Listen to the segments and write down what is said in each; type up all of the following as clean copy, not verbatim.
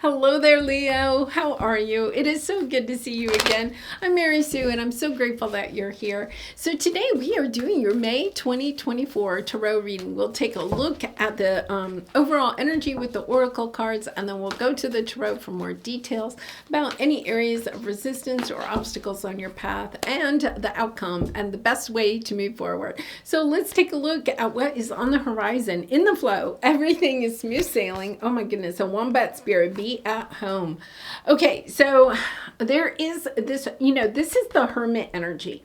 Hello there, Leo. How are you? It is so good to see you again. I'm Mary Sue, and I'm so grateful that you're here. So today we are doing your May 2024 Tarot reading. We'll take a look at the overall energy with the Oracle cards, and then we'll go to the Tarot for more details about any areas of resistance or obstacles on your path and the outcome and the best way to move forward. So let's take a look at what is on the horizon. In the flow, everything is smooth sailing. Oh my goodness, a wombat spirit, be at home. Okay, so there is this, this is the Hermit energy.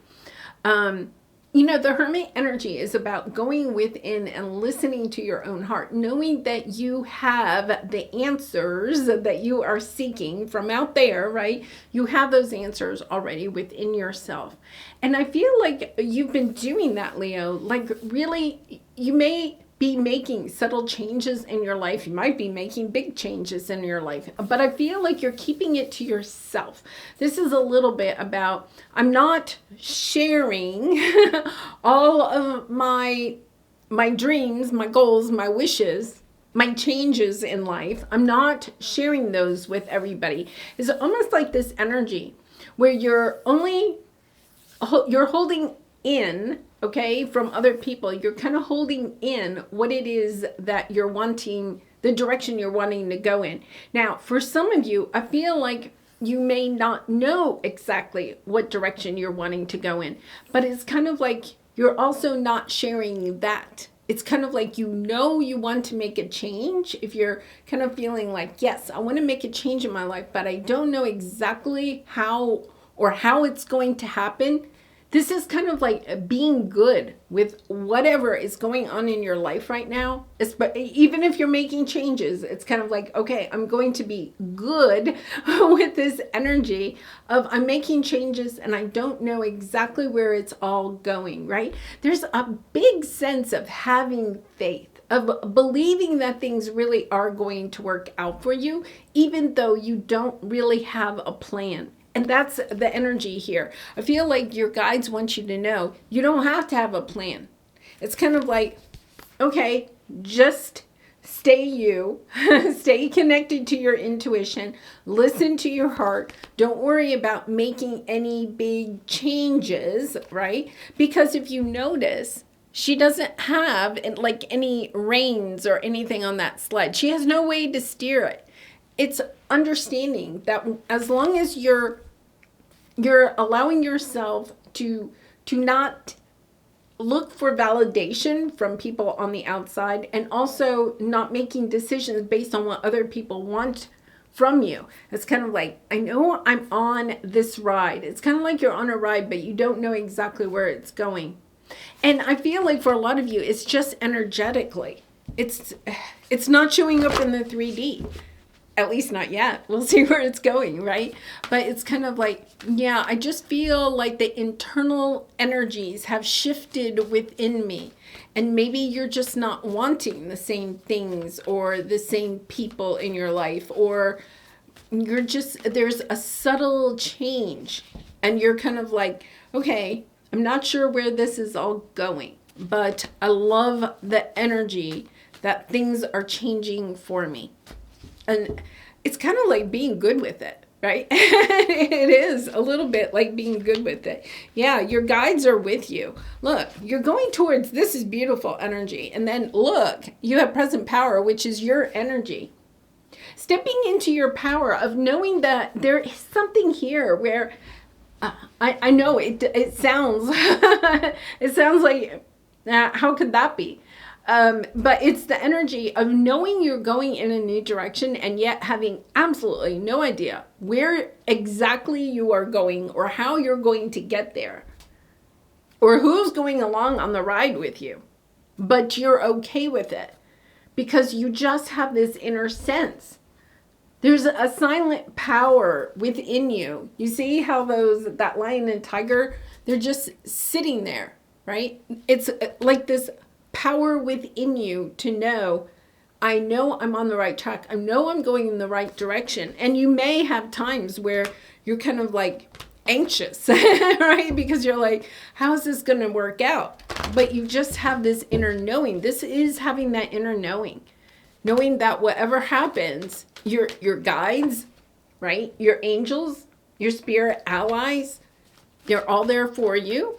The Hermit energy is about going within and listening to your own heart, knowing that you have the answers that you are seeking from out there, right? You have those answers already within yourself. And I feel like you've been doing that, Leo. Like really, you may be making subtle changes in your life. You might be making big changes in your life, but I feel like you're keeping it to yourself. This is a little bit about, I'm not sharing all of my dreams, my goals, my wishes, my changes in life. I'm not sharing those with everybody. It's almost like this energy where you're holding in, okay, from other people. You're kind of holding in what it is that you're wanting, the direction you're wanting to go in. Now, for some of you, I feel like you may not know exactly what direction you're wanting to go in, but it's kind of like you're also not sharing that. It's kind of like you want to make a change. If you're kind of feeling like, yes, I want to make a change in my life, but I don't know exactly how it's going to happen. This is kind of like being good with whatever is going on in your life right now. Even if you're making changes, it's kind of like, okay, I'm going to be good with this energy of I'm making changes and I don't know exactly where it's all going, right? There's a big sense of having faith, of believing that things really are going to work out for you, even though you don't really have a plan. And that's the energy here. I feel like your guides want you to know you don't have to have a plan. It's kind of like, okay, just stay you, stay connected to your intuition, listen to your heart. Don't worry about making any big changes, right? Because if you notice, she doesn't have like any reins or anything on that sled. She has no way to steer it. It's understanding that as long as you're allowing yourself to not look for validation from people on the outside, and also not making decisions based on what other people want from you. It's kind of like, I know I'm on this ride. It's kind of like you're on a ride, but you don't know exactly where it's going. And I feel like for a lot of you, it's just energetically. It's not showing up in the 3D. At least not yet. We'll see where it's going, right? But it's kind of like, yeah, I just feel like the internal energies have shifted within me. And maybe you're just not wanting the same things or the same people in your life, or there's a subtle change. And you're kind of like, okay, I'm not sure where this is all going, but I love the energy that things are changing for me. And it's kind of like being good with it, right? It is a little bit like being good with it. Yeah, your guides are with you. Look, you're going towards, this is beautiful energy. And then look, you have present power, which is your energy. Stepping into your power of knowing that there is something here where I know it sounds, it sounds like, how could that be? But it's the energy of knowing you're going in a new direction and yet having absolutely no idea where exactly you are going or how you're going to get there or who's going along on the ride with you. But you're okay with it because you just have this inner sense. There's a silent power within you. You see how that lion and tiger, they're just sitting there, right? It's like this power within you to know, I know I'm on the right track. I know I'm going in the right direction. And you may have times where you're kind of like anxious, right? Because you're like, how is this going to work out? But you just have this inner knowing. This is having that inner knowing. knowing that whatever happens, your guides, right? Your angels, your spirit allies, they're all there for you.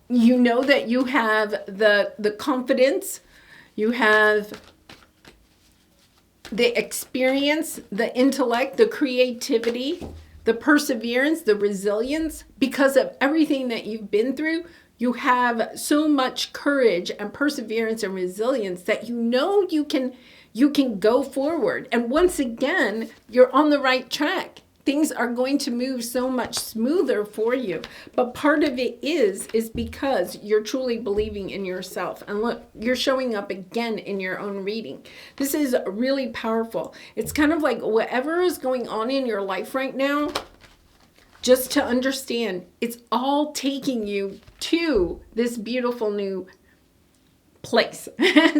You know that you have the confidence, you have the experience, the intellect, the creativity, the perseverance, the resilience. Because of everything that you've been through, you have so much courage and perseverance and resilience that you know you can go forward. And once again, you're on the right track. Things are going to move so much smoother for you. But part of it is because you're truly believing in yourself. And look, you're showing up again in your own reading. This is really powerful. It's kind of like whatever is going on in your life right now, just to understand, it's all taking you to this beautiful new place,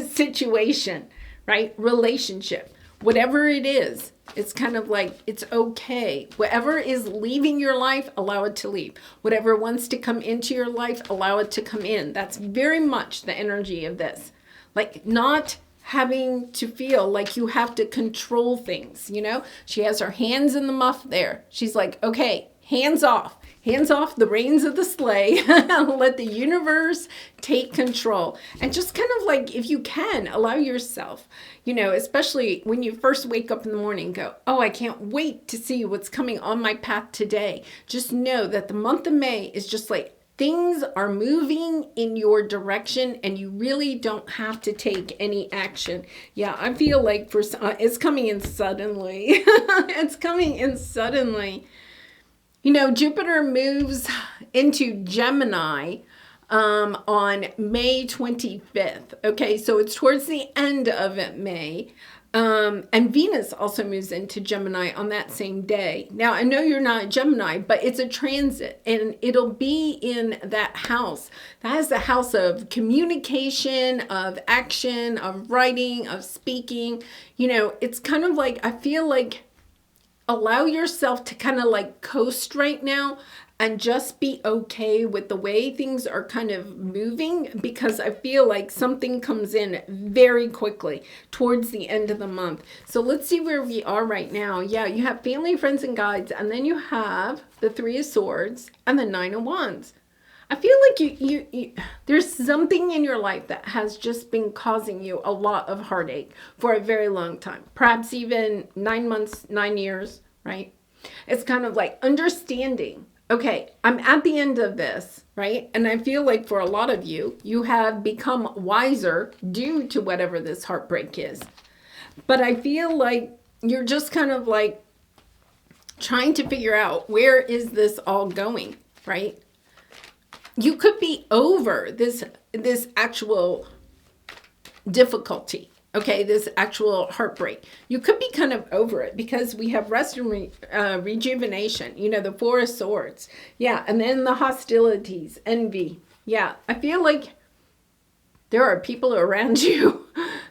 situation, right? Relationship, whatever it is. It's kind of like, it's okay. Whatever is leaving your life, allow it to leave. Whatever wants to come into your life, allow it to come in. That's very much the energy of this. Like not having to feel like you have to control things, you know? She has her hands in the muff there. She's like, okay, hands off. Hands off the reins of the sleigh. Let the universe take control. And just kind of like, if you can, allow yourself, you know, especially when you first wake up in the morning, go, oh, I can't wait to see what's coming on my path today. Just know that the month of May is just like, things are moving in your direction and you really don't have to take any action. Yeah, I feel like it's coming in suddenly. It's coming in suddenly. You know, Jupiter moves into Gemini on May 25th. Okay, so it's towards the end of May. And Venus also moves into Gemini on that same day. Now, I know you're not a Gemini, but it's a transit and it'll be in that house. That is the house of communication, of action, of writing, of speaking. You know, it's kind of like, I feel like, allow yourself to kind of like coast right now and just be okay with the way things are kind of moving, because I feel like something comes in very quickly towards the end of the month. So let's see where we are right now. Yeah, you have family, friends, and guides, and then you have the Three of Swords and the Nine of Wands. I feel like you there's something in your life that has just been causing you a lot of heartache for a very long time. Perhaps even 9 months, 9 years, right? It's kind of like understanding, okay, I'm at the end of this, right? And I feel like for a lot of you, you have become wiser due to whatever this heartbreak is. But I feel like you're just kind of like trying to figure out, where is this all going, right? You could be over this actual difficulty, okay, this actual heartbreak. You could be kind of over it because we have rest and rejuvenation, you know, the Four of Swords. Yeah, and then the hostilities, envy. Yeah, I feel like there are people around you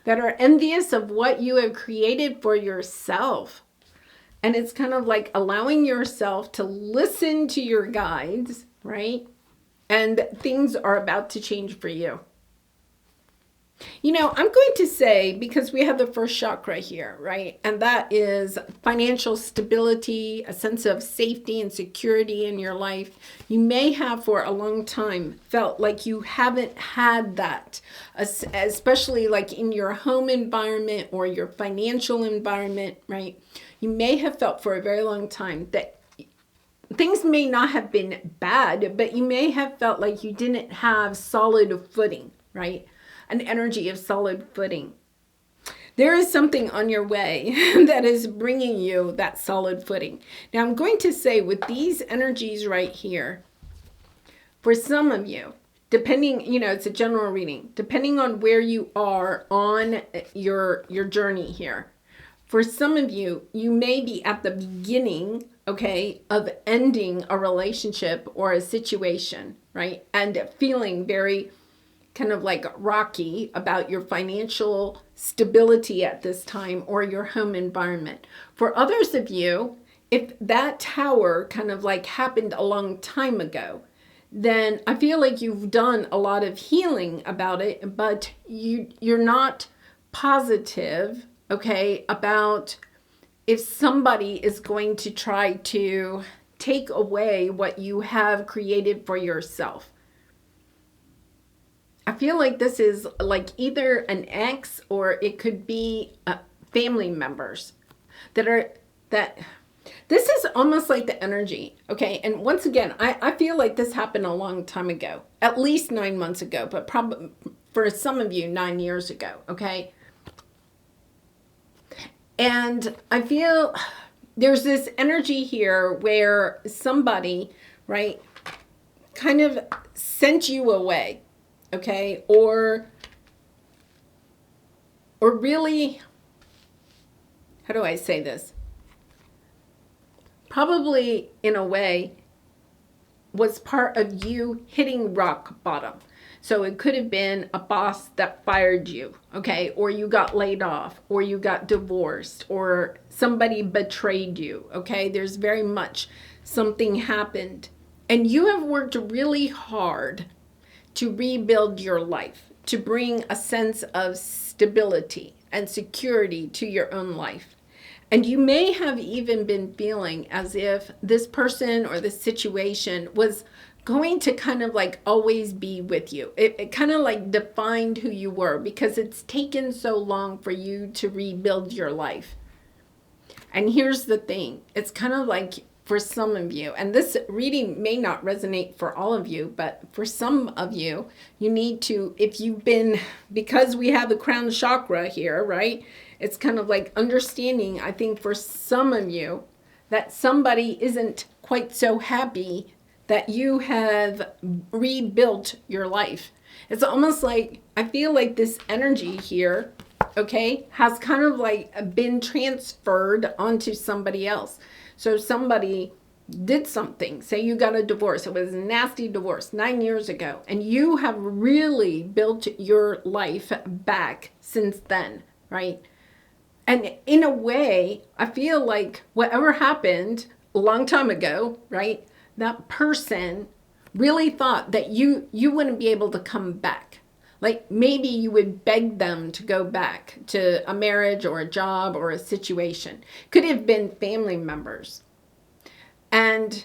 that are envious of what you have created for yourself. And it's kind of like allowing yourself to listen to your guides, right? And things are about to change for you. You know, I'm going to say, because we have the first chakra here, right? And that is financial stability, a sense of safety and security in your life. You may have for a long time felt like you haven't had that, especially like in your home environment or your financial environment, right? You may have felt for a very long time that things may not have been bad, but you may have felt like you didn't have solid footing, right? An energy of solid footing. There is something on your way that is bringing you that solid footing. Now, I'm going to say with these energies right here, for some of you, depending, you know, it's a general reading, depending on where you are on your journey here. For some of you, you may be at the beginning, okay, of ending a relationship or a situation, right? And feeling very kind of like rocky about your financial stability at this time or your home environment. For others of you, if that tower kind of like happened a long time ago, then I feel like you've done a lot of healing about it, but you're not positive okay, about if somebody is going to try to take away what you have created for yourself. I feel like this is like either an ex or it could be family members that this is almost like the energy, okay? And once again, I feel like this happened a long time ago, at least 9 months ago, but probably for some of you, 9 years ago, okay? And I feel there's this energy here where somebody, right, kind of sent you away, okay? Or really, how do I say this? Probably in a way was part of you hitting rock bottom. So it could have been a boss that fired you, okay? Or you got laid off, or you got divorced, or somebody betrayed you, okay? There's very much something happened. And you have worked really hard to rebuild your life, to bring a sense of stability and security to your own life. And you may have even been feeling as if this person or this situation was going to kind of like always be with you. It kind of like defined who you were because it's taken so long for you to rebuild your life. And here's the thing. It's kind of like for some of you, and this reading may not resonate for all of you, but for some of you, you need to, if you've been, because we have the crown chakra here, right? It's kind of like understanding, I think for some of you, that somebody isn't quite so happy that you have rebuilt your life. It's almost like, I feel like this energy here, okay, has kind of like been transferred onto somebody else. So somebody did something, say you got a divorce, it was a nasty divorce 9 years ago, and you have really built your life back since then, right? And in a way, I feel like whatever happened a long time ago, right? That person really thought that you wouldn't be able to come back. Like maybe you would beg them to go back to a marriage or a job or a situation. Could have been family members. And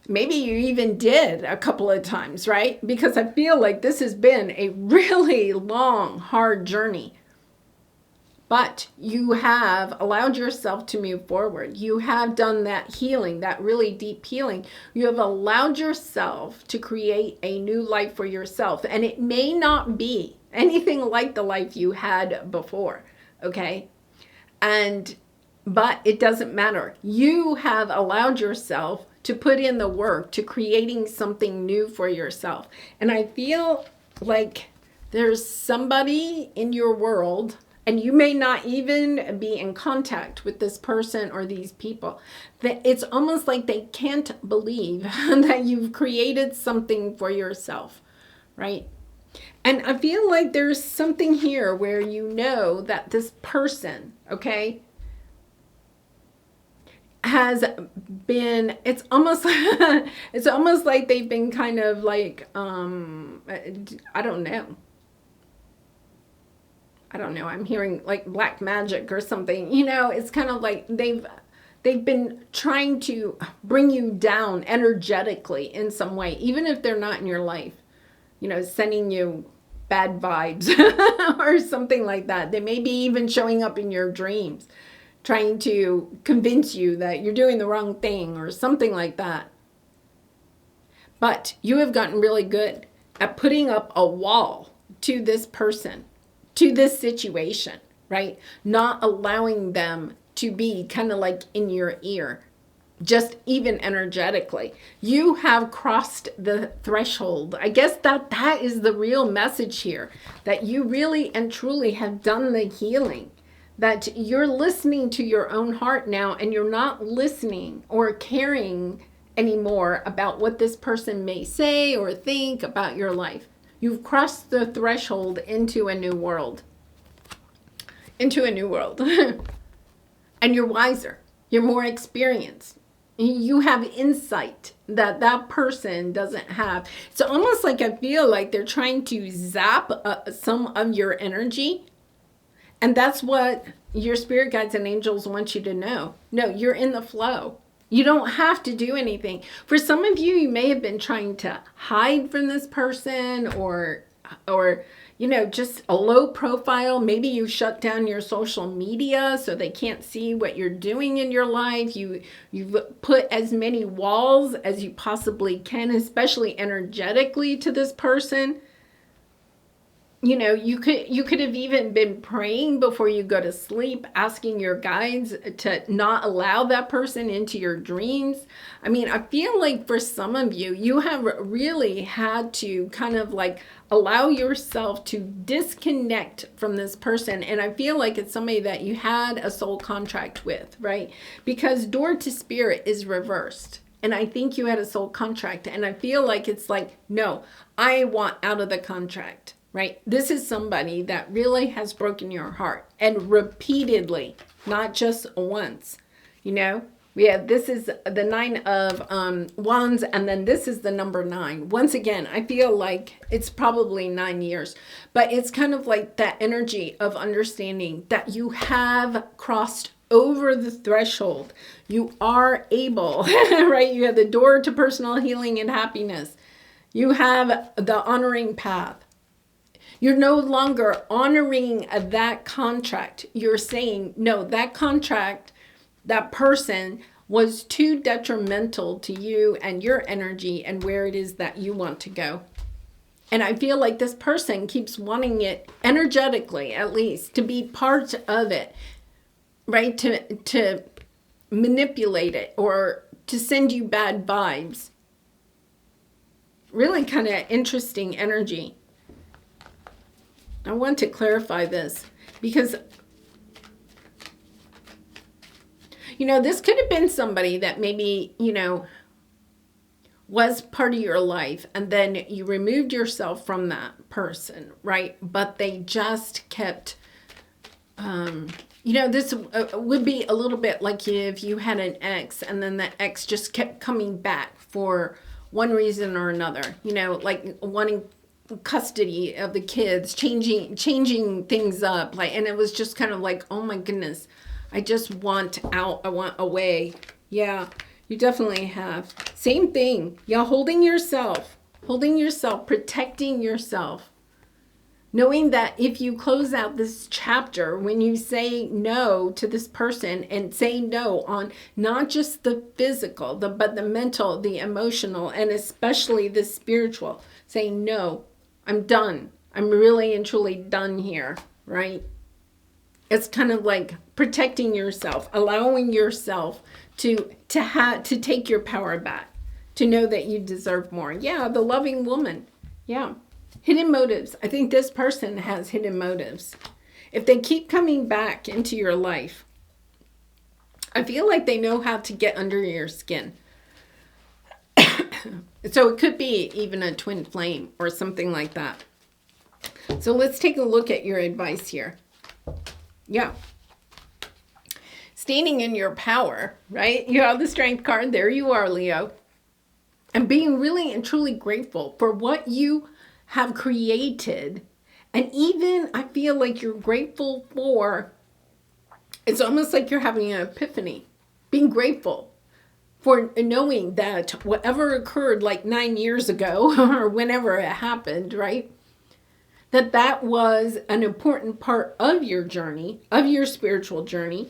maybe you even did a couple of times, right? Because I feel like this has been a really long, hard journey. But you have allowed yourself to move forward. You have done that healing, that really deep healing. You have allowed yourself to create a new life for yourself. And it may not be anything like the life you had before, okay? But it doesn't matter. You have allowed yourself to put in the work to creating something new for yourself. And I feel like there's somebody in your world, and you may not even be in contact with this person or these people, that it's almost like they can't believe that you've created something for yourself, right? And I feel like there's something here where you know that this person, okay, has been, it's almost like they've been kind of like, I don't know. I'm hearing like black magic or something. You know, it's kind of like they've been trying to bring you down energetically in some way, even if they're not in your life. You know, sending you bad vibes or something like that. They may be even showing up in your dreams, trying to convince you that you're doing the wrong thing or something like that. But you have gotten really good at putting up a wall to this person, to this situation, right? Not allowing them to be kind of like in your ear, just even energetically. You have crossed the threshold. I guess that is the real message here, that you really and truly have done the healing, that you're listening to your own heart now, and you're not listening or caring anymore about what this person may say or think about your life. You've crossed the threshold into a new world. Into a new world. And you're wiser. You're more experienced. You have insight that that person doesn't have. It's almost like I feel like they're trying to zap some of your energy And that's what your spirit guides and angels want you to know. No, you're in the flow. You don't have to do anything. For some of you, you may have been trying to hide from this person, or just a low profile. Maybe you shut down your social media so they can't see what you're doing in your life. You've put as many walls as you possibly can, especially energetically, to this person. You could have even been praying before you go to sleep, asking your guides to not allow that person into your dreams. I mean, I feel like for some of you, you have really had to kind of like allow yourself to disconnect from this person. And I feel like it's somebody that you had a soul contract with, right? Because door to spirit is reversed. And I think you had a soul contract. And I feel like it's like, no, I want out of the contract. Right? This is somebody that really has broken your heart, and repeatedly, not just once. This is the 9 of wands, and then this is the number 9. Once again, I feel like it's probably 9 years, but it's kind of like that energy of understanding that you have crossed over the threshold. You are able, right? You have the door to personal healing and happiness. You have the honoring path. You're no longer honoring that contract. You're saying, no, that contract, that person was too detrimental to you and your energy and where it is that you want to go. And I feel like this person keeps wanting it, energetically at least, to be part of it, right? To manipulate it or to send you bad vibes. Really kind of interesting energy. I want to clarify this because, this could have been somebody that maybe, was part of your life, and then you removed yourself from that person, right? But they just kept, this would be a little bit like if you had an ex and then the ex just kept coming back for one reason or another, like wanting custody of the kids, changing things up, and it was just kind of like, oh my goodness, I just want out, I want away. Yeah, you definitely have. Same thing. Yeah, holding yourself, protecting yourself, knowing that if you close out this chapter, when you say no to this person, and say no on not just the physical, but the mental, the emotional, and especially the spiritual, say no, I'm done. I'm really and truly done here, right? It's kind of like protecting yourself, allowing yourself to take your power back, to know that you deserve more. Yeah, the loving woman. Yeah. Hidden motives. I think this person has hidden motives. If they keep coming back into your life, I feel like they know how to get under your skin. So it could be even a twin flame or something like that. So let's take a look at your advice here. Yeah. Standing in your power, right? You have the Strength card. There you are, Leo. And being really and truly grateful for what you have created. And even I feel like you're grateful for, it's almost like you're having an epiphany. Being grateful for knowing that whatever occurred like 9 years ago or whenever it happened, right? That was an important part of your journey, of your spiritual journey.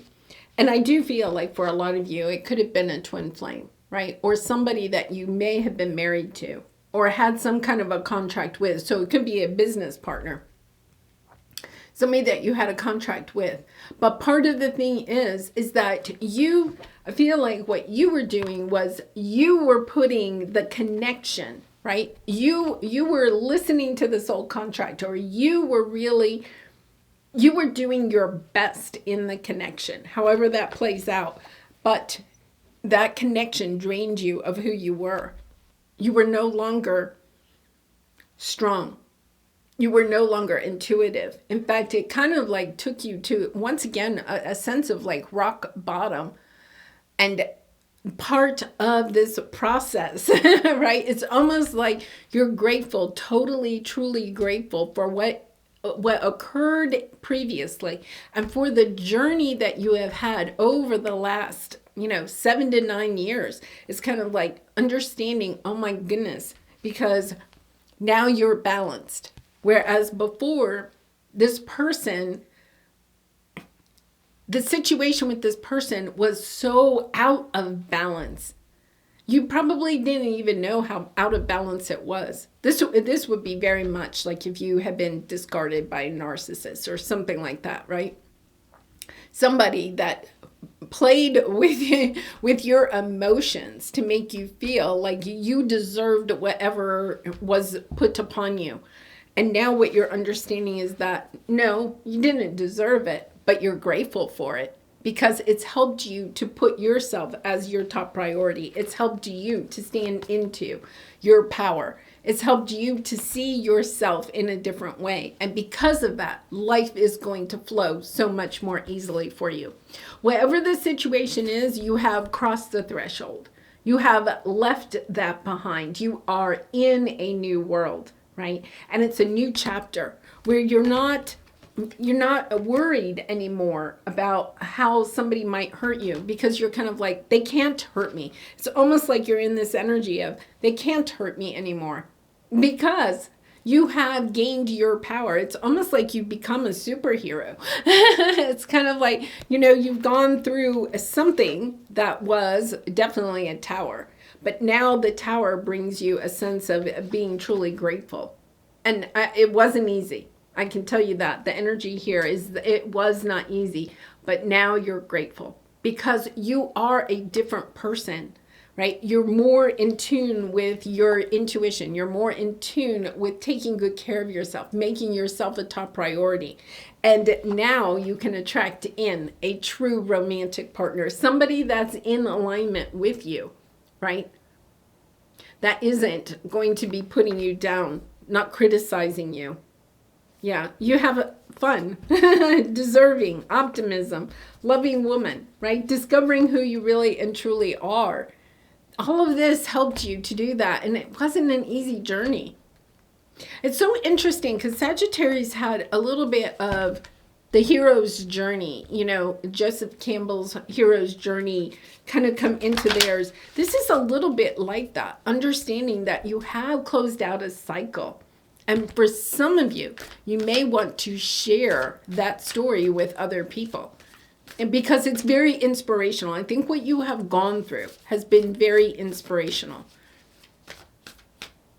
And I do feel like for a lot of you, it could have been a twin flame, right? Or somebody that you may have been married to or had some kind of a contract with. So it could be a business partner, somebody that you had a contract with. But part of the thing is that I feel like what you were doing was you were putting the connection, right? You were listening to the soul contract, or you were doing your best in the connection, however that plays out. But that connection drained you of who you were. You were no longer strong. You were no longer intuitive. In fact, it kind of like took you to, once again, a sense of like rock bottom. And part of this process, right? It's almost like you're grateful, totally, truly grateful for what what occurred previously, and for the journey that you have had over the last 7 to 9 years. It's kind of like understanding, oh my goodness, because now you're balanced, whereas before, this person, the situation with this person was so out of balance. You probably didn't even know how out of balance it was. This would be very much like if you had been discarded by a narcissist or something like that, right? Somebody that played with your emotions to make you feel like you deserved whatever was put upon you. And now what you're understanding is that, no, you didn't deserve it, but you're grateful for it because it's helped you to put yourself as your top priority. It's helped you to stand into your power. It's helped you to see yourself in a different way. And because of that, life is going to flow so much more easily for you. Whatever the situation is, you have crossed the threshold. You have left that behind. You are in a new world, right? And it's a new chapter where you're not worried anymore about how somebody might hurt you, because you're kind of like, they can't hurt me. It's almost like you're in this energy of, they can't hurt me anymore, because you have gained your power. It's almost like you've become a superhero. It's kind of like, you've gone through something that was definitely a tower, but now the tower brings you a sense of being truly grateful. And it wasn't easy. I can tell you that. The energy here is, it was not easy, but now you're grateful because you are a different person, right? You're more in tune with your intuition. You're more in tune with taking good care of yourself, making yourself a top priority. And now you can attract in a true romantic partner, somebody that's in alignment with you, right? That isn't going to be putting you down, not criticizing you. Yeah, you have fun, deserving, optimism, loving woman, right? Discovering who you really and truly are. All of this helped you to do that, and it wasn't an easy journey. It's so interesting because Sagittarius had a little bit of the hero's journey, Joseph Campbell's hero's journey kind of come into theirs. This is a little bit like that, understanding that you have closed out a cycle. And for some of you, you may want to share that story with other people. And because it's very inspirational. I think what you have gone through has been very inspirational.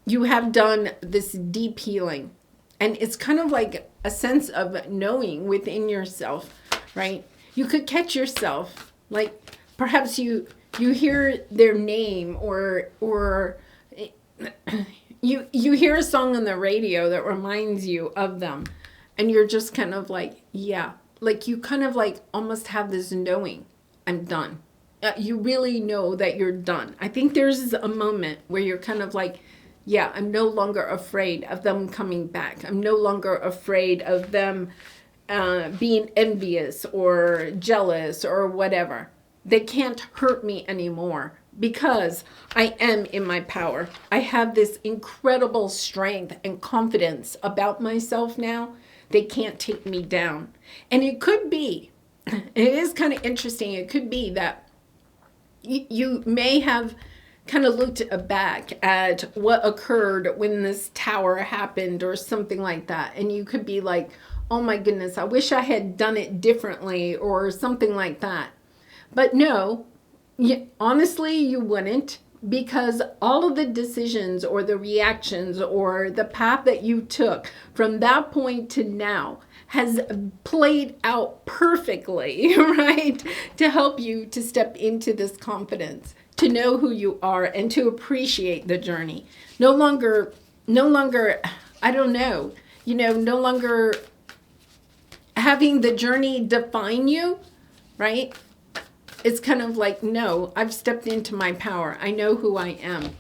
You have done this deep healing. And it's kind of like a sense of knowing within yourself, right? You could catch yourself, like perhaps you hear their name or You hear a song on the radio that reminds you of them, and you're just kind of like, yeah, like you kind of like almost have this knowing, I'm done. You really know that you're done. I think there's a moment where you're kind of like, yeah, I'm no longer afraid of them coming back. I'm no longer afraid of them being envious or jealous or whatever. They can't hurt me anymore. Because I am in my power. I have this incredible strength and confidence about myself now. They can't take me down. And it could be, it is kind of interesting, it could be that you may have kind of looked back at what occurred when this tower happened or something like that. And you could be like, oh my goodness, I wish I had done it differently or something like that. But no. Honestly, you wouldn't, because all of the decisions or the reactions or the path that you took from that point to now has played out perfectly, right? To help you to step into this confidence, to know who you are and to appreciate the journey. No longer, I don't know, no longer having the journey define you, right? It's kind of like, no, I've stepped into my power. I know who I am.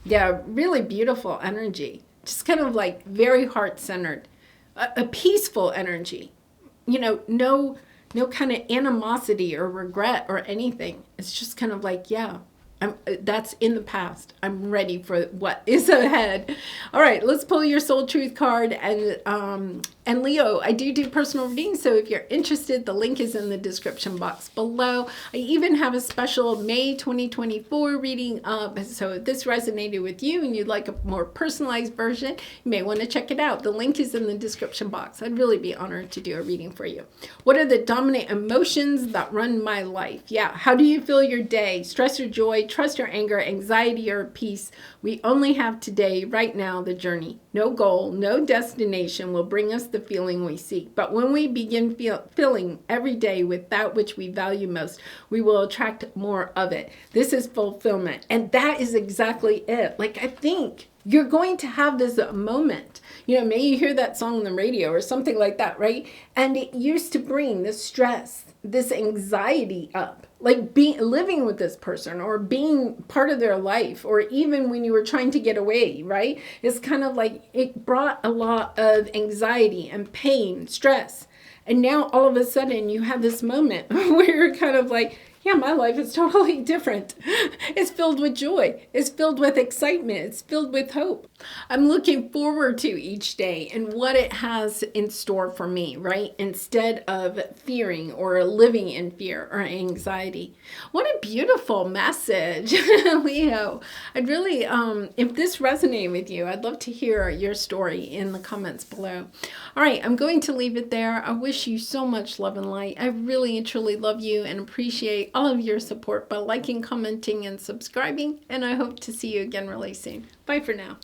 Yeah, really beautiful energy. Just kind of like very heart-centered. A peaceful energy. No kind of animosity or regret or anything. It's just kind of like, yeah, That's in the past. I'm ready for what is ahead. All right, let's pull your soul truth card. And Leo, I do personal readings, so if you're interested, the link is in the description box below. I even have a special May 2024 reading up. So if this resonated with you and you'd like a more personalized version, you may want to check it out. The link is in the description box. I'd really be honored to do a reading for you. What are the dominant emotions that run my life? Yeah, how do you feel your day? Stress or joy, trust or anger, anxiety or peace? We only have today, right now, the journey. No goal, no destination will bring us the feeling we seek. But when we begin filling every day with that which we value most, we will attract more of it. This is fulfillment. And that is exactly it. Like, I think you're going to have this moment. You know, maybe you hear that song on the radio or something like that, right? And it used to bring this stress, this anxiety up. Like living with this person or being part of their life, or even when you were trying to get away, right? It's kind of like it brought a lot of anxiety and pain, stress. And now all of a sudden you have this moment where you're kind of like, yeah, my life is totally different. It's filled with joy. It's filled with excitement. It's filled with hope. I'm looking forward to each day and what it has in store for me, right? Instead of fearing or living in fear or anxiety. What a beautiful message, Leo. I'd really, if this resonated with you, I'd love to hear your story in the comments below. All right, I'm going to leave it there. I wish you so much love and light. I really and truly love you and appreciate all of your support by liking, commenting, and subscribing. And I hope to see you again really soon. Bye for now.